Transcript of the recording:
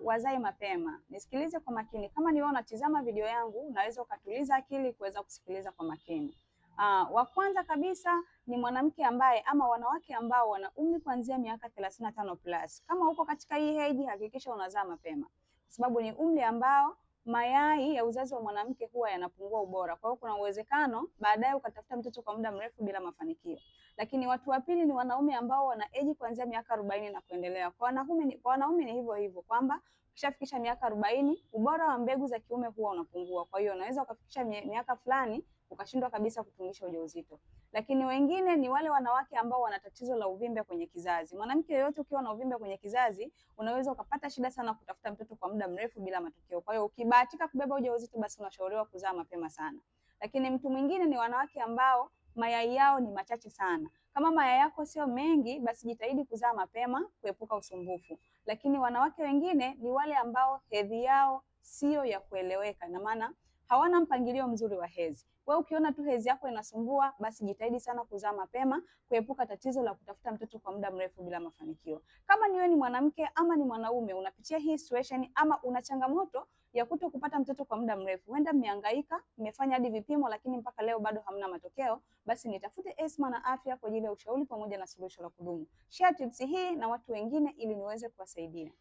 wazae mapema. Nisikilize kwa makini. Kama ni wewe unatizama video yangu, unaweza ukatuliza akili kuweza kusikiliza kwa makini. Wa kwanza kabisa ni mwanamke ambaye ama wanawake ambao wana umri kuanzia miaka 35 plus. Kama uko katika hii age, hakikisha unazaa mapema, kwa sababu ni umri ambao mayai ya uzazi wa mwanamke huwa yanapungua ubora. Kwa hiyo kuna uwezekano baadaye ukatafuta mtoto kwa muda mrefu bila mafanikio. Lakini watu wa pili ni wanaume ambao wana age kuanzia miaka 40 na kuendelea. Kwa wanaume ni hivyo hivyo, kwamba ukishafikisha miaka 40 ubora wa mbegu za kiume huwa unapungua. Kwa hiyo unaweza ukafikisha miaka fulani ukashindwa kabisa kutungisha ujauzito. Lakini wengine ni wale wanawake ambao wana tatizo la uvimbe kwenye kizazi. Mwanamke yeyote ukiwa na uvimbe kwenye kizazi, unaweza ukapata shida sana kutafuta mtoto kwa muda mrefu bila matokeo. Kwa hiyo ukibahatika kubeba ujauzito, basi unashauriwa kuzaa mapema sana. Lakini mtu mwingine ni wanawake ambao mayai yao ni machache sana. Kama mayai yako sio mengi, basi jitahidi kuzaa mapema kuepuka usumbufu. Lakini wanawake wengine ni wale ambao hedhi yao sio ya kueleweka, na maana hawana mpangilio mzuri wa hedhi. Wewe ukiona tu hedhi yako inasumbua, basi jitahidi sana kuzaa mapema kuepuka tatizo la kutafuta mtoto kwa muda mrefu bila mafanikio. Kama ni wewe ni mwanamke ama ni mwanaume unapitia hii situation ama una changamoto ya kuto kupata mtoto kwa muda mrefu, huenda mmehangaika, mmefanya hadi vipimo lakini mpaka leo bado hamna matokeo, basi nitafute Esma na Afya kwa ajili ya ushauri pamoja na suluhisho la kudumu. Share tips hii na watu wengine ili niweze kuwasaidia.